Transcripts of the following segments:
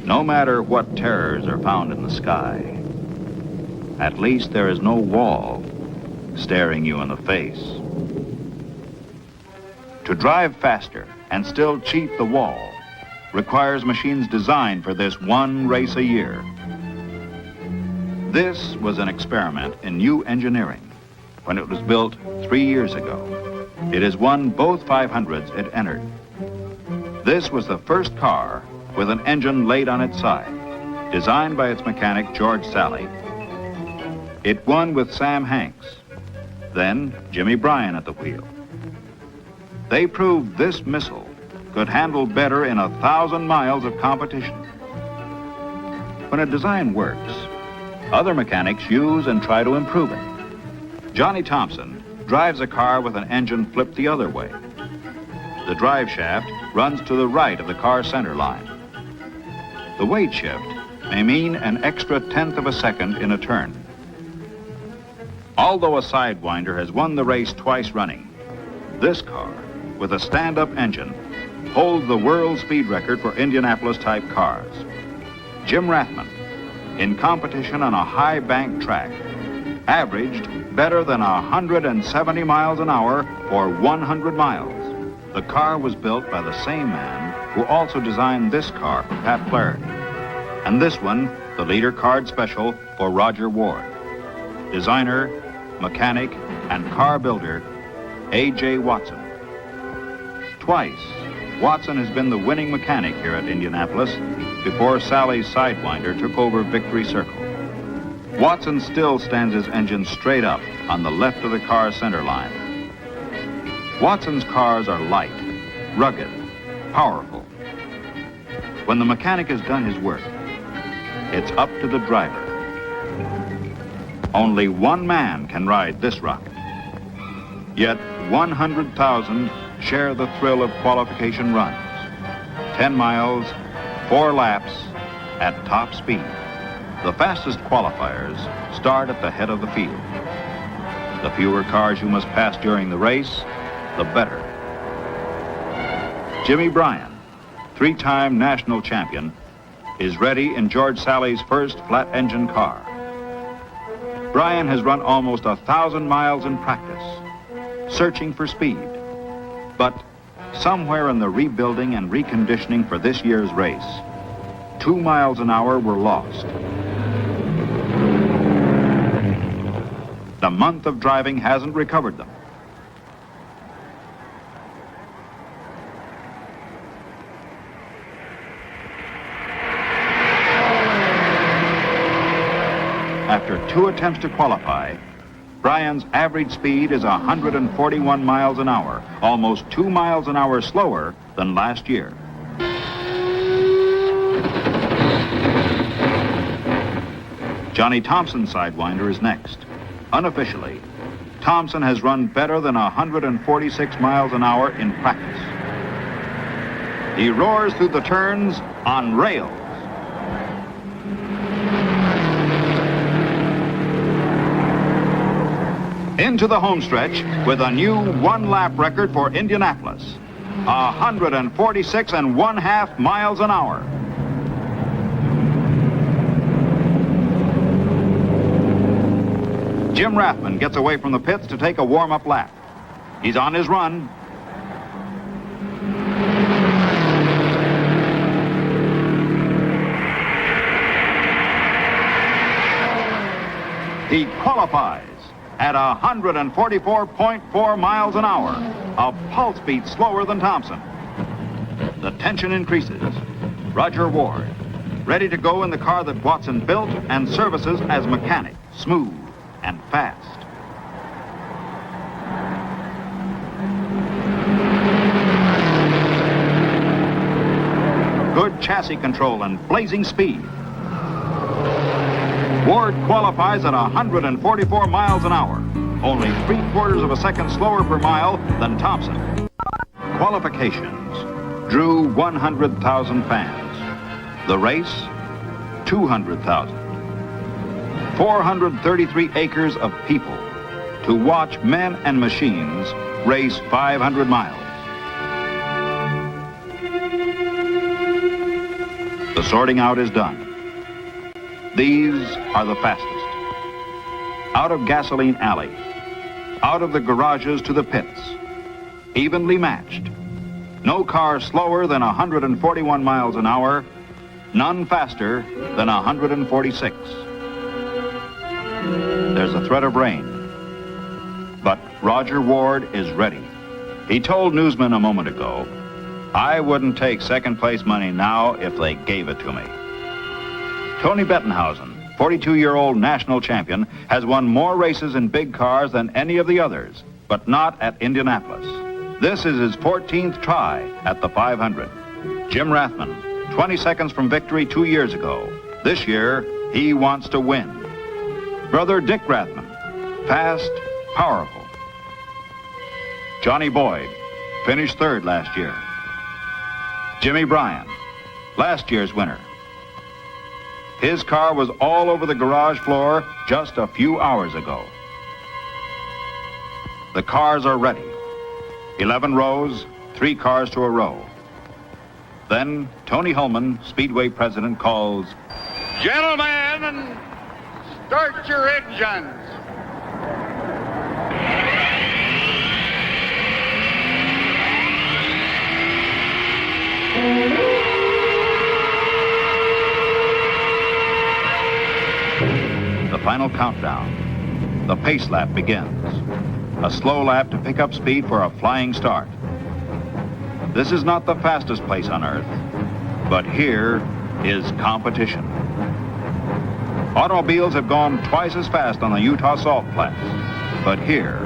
No matter what terrors are found in the sky, at least there is no wall staring you in the face. To drive faster and still cheat the wall requires machines designed for this one race a year. This was an experiment in new engineering when it was built 3 years ago. It has won both 500s it entered. This was the first car with an engine laid on its side, designed by its mechanic, George Sally. It won with Sam Hanks, then Jimmy Bryan at the wheel. They proved this missile could handle better in 1,000 miles of competition. When a design works, other mechanics use and try to improve it. Johnny Thompson drives a car with an engine flipped the other way. The drive shaft runs to the right of the car's center line. The weight shift may mean an extra 1/10 of a second in a turn. Although a Sidewinder has won the race twice running, this car, with a stand-up engine, holds the world speed record for Indianapolis-type cars. Jim Rathman, in competition on a high-bank track, averaged better than 170 miles an hour for 100 miles. The car was built by the same man who also designed this car for Pat Flaherty, and this one, the leader card special, for Roger Ward. Designer, mechanic, and car builder, A.J. Watson. Twice, Watson has been the winning mechanic here at Indianapolis before Sally's Sidewinder took over Victory Circle. Watson still stands his engine straight up on the left of the car's center line. Watson's cars are light, rugged, powerful. When the mechanic has done his work, it's up to the driver. Only one man can ride this rocket. Yet 100,000 share the thrill of qualification runs. 10 miles, 4 laps at top speed. The fastest qualifiers start at the head of the field. The fewer cars you must pass during the race, the better. Jimmy Bryan, 3-time national champion, is ready in George Sally's first flat-engine car. Bryan has run almost 1,000 miles in practice, searching for speed. But somewhere in the rebuilding and reconditioning for this year's race, 2 miles an hour were lost. The month of driving hasn't recovered them. After 2 attempts to qualify, Bryan's average speed is 141 miles an hour, almost 2 miles an hour slower than last year. Johnny Thompson's Sidewinder is next. Unofficially, Thompson has run better than 146 miles an hour in practice. He roars through the turns on rails. Into the homestretch with a new 1-lap record for Indianapolis, 146 1/2 miles an hour. Jim Rathman gets away from the pits to take a warm-up lap. He's on his run. He qualifies at 144.4 miles an hour, a pulse beat slower than Thompson. The tension increases. Roger Ward, ready to go in the car that Watson built and services as mechanic, smooth and fast. Good chassis control and blazing speed. Ward qualifies at 144 miles an hour, only 3/4 of a second slower per mile than Thompson. Qualifications drew 100,000 fans. The race, 200,000. 433 acres of people to watch men and machines race 500 miles. The sorting out is done. These are the fastest. Out of Gasoline Alley, out of the garages to the pits, evenly matched. No car slower than 141 miles an hour, none faster than 146. There's a threat of rain, but Roger Ward is ready. He told newsmen a moment ago, "I wouldn't take second place money now if they gave it to me." Tony Bettenhausen, 42-year-old national champion, has won more races in big cars than any of the others, but not at Indianapolis. This is his 14th try at the 500. Jim Rathman, 20 seconds from victory 2 years ago. This year, he wants to win. Brother Dick Rathman, fast, powerful. Johnny Boyd, finished third last year. Jimmy Bryan, last year's winner. His car was all over the garage floor just a few hours ago. The cars are ready. 11 rows, 3 cars to a row. Then Tony Hulman, Speedway president, calls, "Gentlemen, start your engines." The final countdown. The pace lap begins. A slow lap to pick up speed for a flying start. This is not the fastest place on Earth, but here is competition. Automobiles have gone twice as fast on the Utah Salt Flats, but here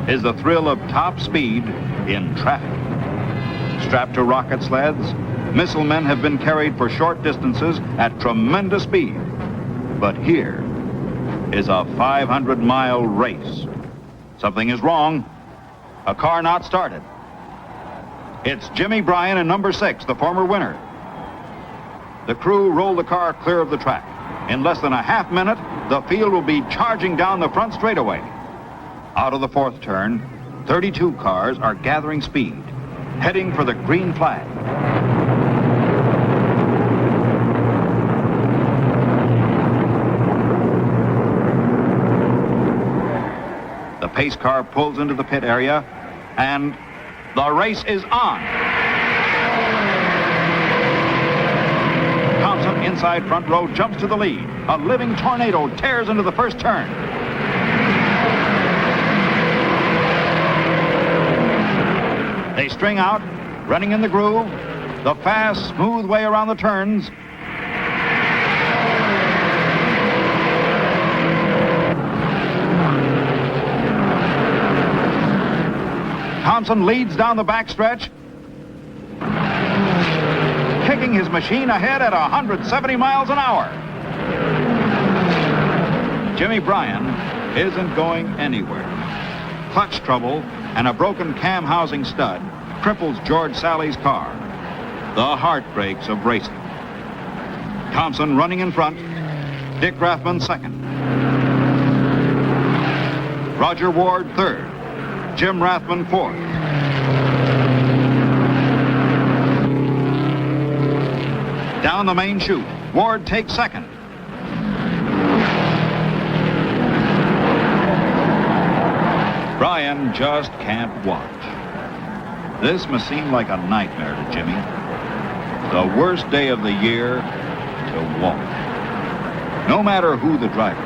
is the thrill of top speed in traffic. Strapped to rocket sleds, missile men have been carried for short distances at tremendous speed, but here is a 500-mile race. Something is wrong. A car not started. It's Jimmy Bryan in number 6, the former winner. The crew rolled the car clear of the track. In less than a half minute, the field will be charging down the front straightaway. Out of the 4th turn, 32 cars are gathering speed, heading for the green flag. The pace car pulls into the pit area, and the race is on. Thompson, inside front row, jumps to the lead. A living tornado tears into the first turn. They string out, running in the groove, the fast, smooth way around the turns. Thompson leads down the backstretch, kicking his machine ahead at 170 miles an hour. Jimmy Bryan isn't going anywhere. Clutch trouble and a broken cam housing stud cripples George Sally's car. The heartbreaks of racing. Thompson running in front, Dick Rathman second. Roger Ward third, Jim Rathman fourth. Down the main chute, Ward takes second. Bryan just can't watch. This must seem like a nightmare to Jimmy. The worst day of the year to walk. No matter who the driver,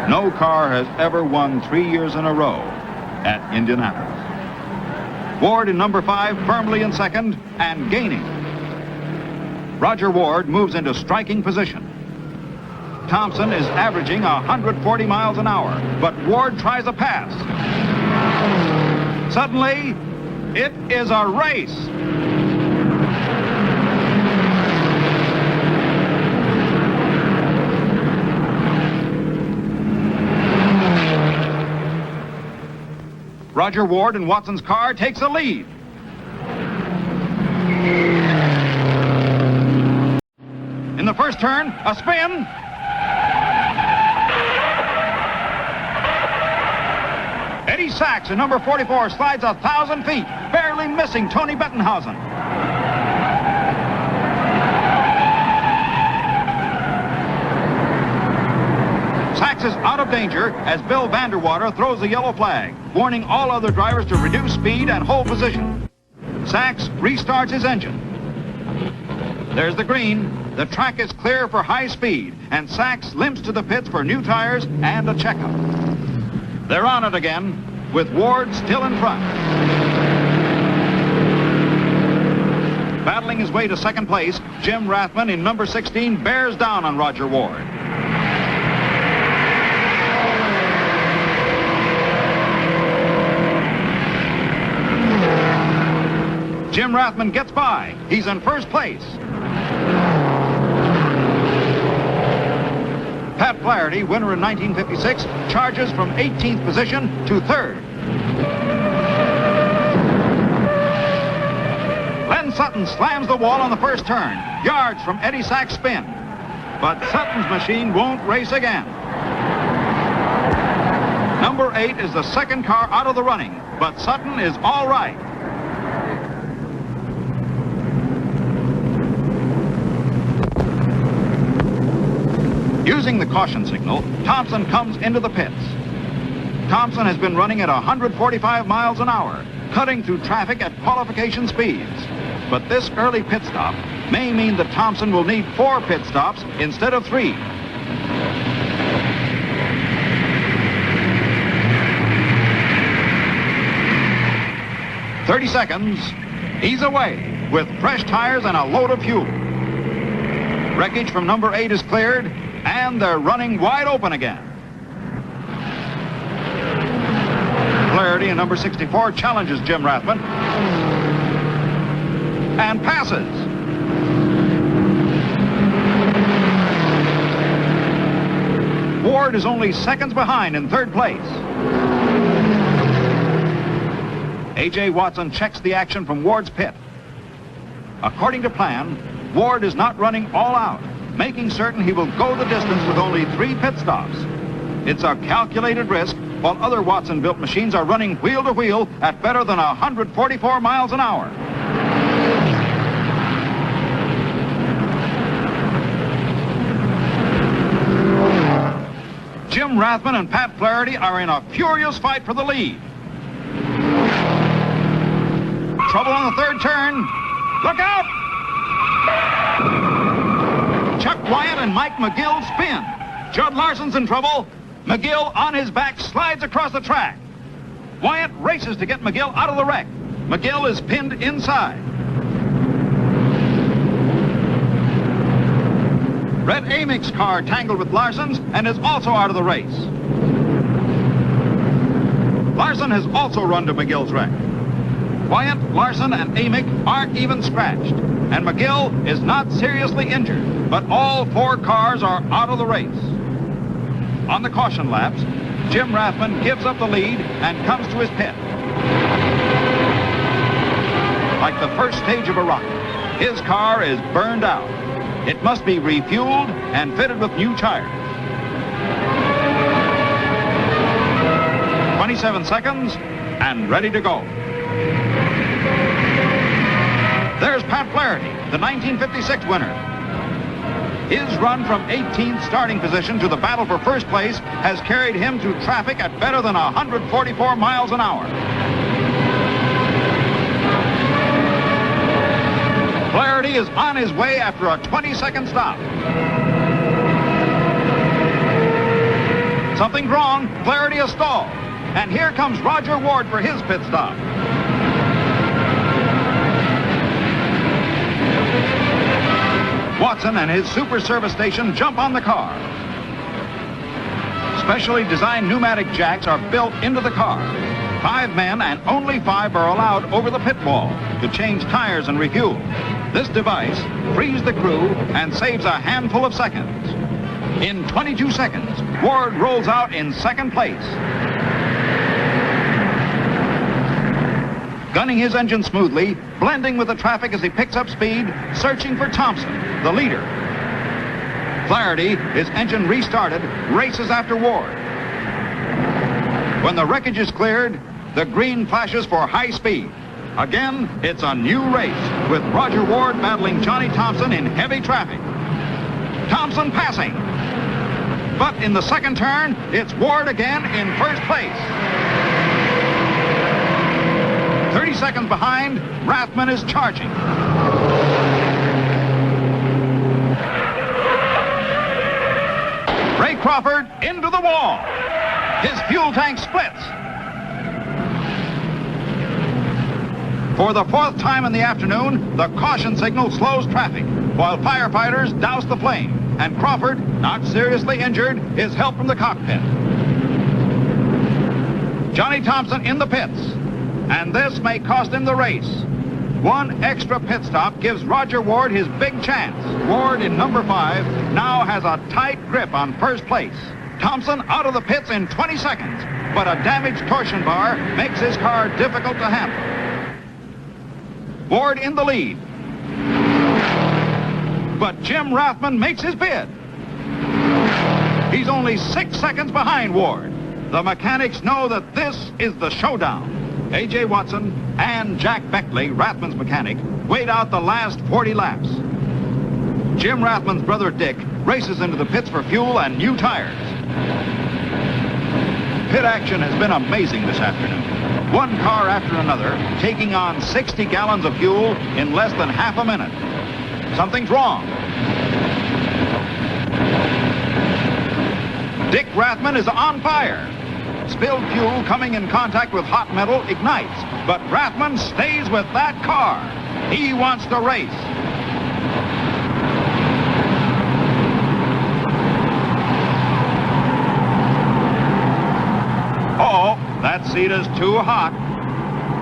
no car has ever won 3 years in a row at Indianapolis. Ward in number 5, firmly in second and gaining. Roger Ward moves into striking position. Thompson is averaging 140 miles an hour, but Ward tries a pass. Suddenly, it is a race. Roger Ward in Watson's car takes the lead. In the first turn, a spin. Eddie Sachs in number 44 slides 1,000 feet, barely missing Tony Bettenhausen. is out of danger as Bill Vanderwater throws the yellow flag, warning all other drivers to reduce speed and hold position. Sachs restarts his engine. There's the green. The track is clear for high speed, and Sachs limps to the pits for new tires and a checkup. They're on it again, with Ward still in front. Battling his way to second place, Jim Rathman in number 16 bears down on Roger Ward. Jim Rathman gets by. He's in first place. Pat Flaherty, winner in 1956, charges from 18th position to third. Len Sutton slams the wall on the first turn, yards from Eddie Sachs' spin. But Sutton's machine won't race again. Number 8 is the second car out of the running, but Sutton is all right. Using the caution signal, Thompson comes into the pits. Thompson has been running at 145 miles an hour, cutting through traffic at qualification speeds. But this early pit stop may mean that Thompson will need 4 pit stops instead of 3. "30 seconds. He's away with fresh tires and a load of fuel. Wreckage from number 8 is cleared, and they're running wide open again. Flaherty in number 64 challenges Jim Rathman and passes. Ward is only seconds behind in third place. A.J. Watson checks the action from Ward's pit. According to plan, Ward is not running all out, making certain he will go the distance with only 3 pit stops. It's a calculated risk, while other Watson-built machines are running wheel to wheel at better than 144 miles an hour. Jim Rathman and Pat Flaherty are in a furious fight for the lead. Trouble on the third turn. Look out! Chuck Wyatt and Mike McGill spin. Judd Larson's in trouble. McGill on his back slides across the track. Wyatt races to get McGill out of the wreck. McGill is pinned inside. Red Amick's car tangled with Larson's and is also out of the race. Larson has also run to McGill's wreck. Wyatt, Larson, and Amick aren't even scratched, and McGill is not seriously injured, but all 4 cars are out of the race. On the caution laps, Jim Rathman gives up the lead and comes to his pit. Like the first stage of a rocket, his car is burned out. It must be refueled and fitted with new tires. 27 seconds and ready to go. There's Pat Flaherty, the 1956 winner. His run from 18th starting position to the battle for first place has carried him through traffic at better than 144 miles an hour. Flaherty is on his way after a 20-second stop. Something's wrong. Flaherty is stalled. And here comes Roger Ward for his pit stop. Watson and his super service station jump on the car. Specially designed pneumatic jacks are built into the car. 5 men and only 5 are allowed over the pit wall to change tires and refuel. This device frees the crew and saves a handful of seconds. In 22 seconds, Ward rolls out in second place. Gunning his engine smoothly, blending with the traffic as he picks up speed, searching for Thompson, the leader. Flaherty, his engine restarted, races after Ward. When the wreckage is cleared, the green flashes for high speed. Again, it's a new race, with Roger Ward battling Johnny Thompson in heavy traffic. Thompson passing. But in the second turn, it's Ward again in first place. 30 seconds behind, Rathman is charging. Ray Crawford into the wall. His fuel tank splits. For the fourth time in the afternoon, the caution signal slows traffic, while firefighters douse the flame, and Crawford, not seriously injured, is helped from the cockpit. Johnny Thompson in the pits, and this may cost him the race. One extra pit stop gives Roger Ward his big chance. Ward in number 5 now has a tight grip on first place. Thompson out of the pits in 20 seconds, but a damaged torsion bar makes his car difficult to handle. Ward in the lead. But Jim Rathman makes his bid. He's only 6 seconds behind Ward. The mechanics know that this is the showdown. A.J. Watson and Jack Beckley, Rathman's mechanic, wait out the last 40 laps. Jim Rathman's brother Dick races into the pits for fuel and new tires. Pit action has been amazing this afternoon. One car after another taking on 60 gallons of fuel in less than half a minute. Something's wrong. Dick Rathman is on fire. Spilled fuel coming in contact with hot metal ignites, but Rathman stays with that car. He wants to race. Uh-oh, that seat is too hot.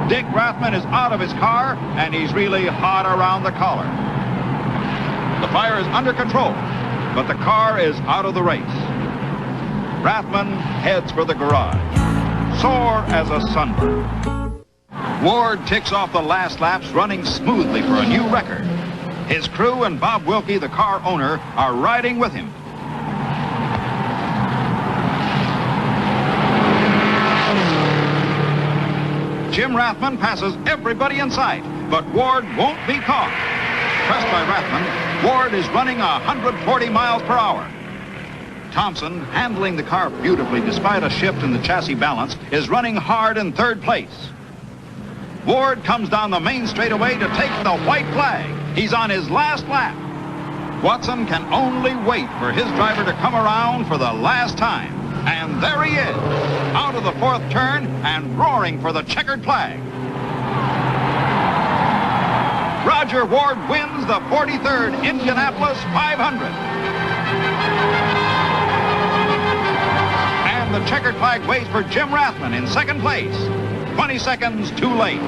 Dick Rathman is out of his car, and he's really hot around the collar. The fire is under control, but the car is out of the race. Rathman heads for the garage, sore as a sunburn. Ward ticks off the last laps, running smoothly for a new record. His crew and Bob Wilkie, the car owner, are riding with him. Jim Rathman passes everybody in sight, but Ward won't be caught. Pressed by Rathman, Ward is running 140 miles per hour. Thompson, handling the car beautifully despite a shift in the chassis balance, is running hard in third place. Ward comes down the main straightaway to take the white flag. He's on his last lap. Watson can only wait for his driver to come around for the last time. And there he is, out of the fourth turn and roaring for the checkered flag. Roger Ward wins the 43rd Indianapolis 500. The checkered flag waits for Jim Rathman in second place, 20 seconds too late.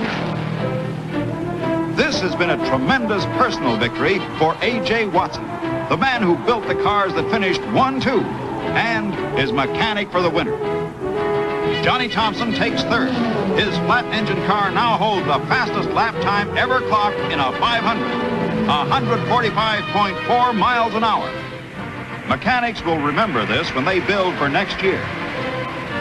This has been a tremendous personal victory for A.J. Watson, the man who built the cars that finished 1-2 and is mechanic for the winner. Johnny Thompson takes third. His flat engine car now holds the fastest lap time ever clocked in a 500, 145.4 miles an hour. Mechanics will remember this when they build for next year.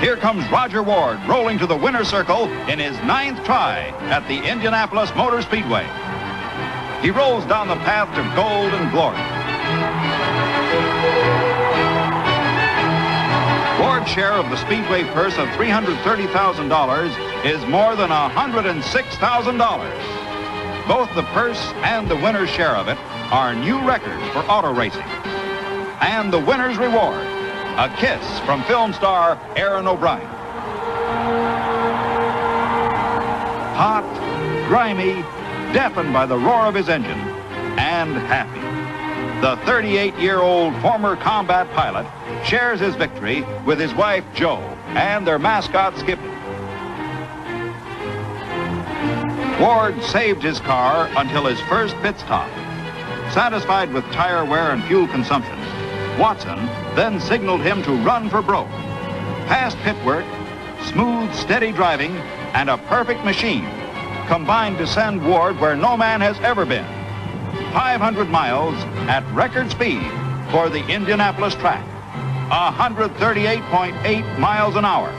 Here comes Roger Ward rolling to the winner's circle in his 9th try at the Indianapolis Motor Speedway. He rolls down the path to gold and glory. Ward's share of the Speedway purse of $330,000 is more than $106,000. Both the purse and the winner's share of it are new records for auto racing. And the winner's reward, a kiss from film star Aaron O'Brien. Hot, grimy, deafened by the roar of his engine, and happy. The 38-year-old former combat pilot shares his victory with his wife, Jo, and their mascot, Skippy. Ward saved his car until his first pit stop. Satisfied with tire wear and fuel consumption, Watson then signaled him to run for broke. Past pit work, smooth, steady driving, and a perfect machine combined to send Ward where no man has ever been. 500 miles at record speed for the Indianapolis track. 138.8 miles an hour.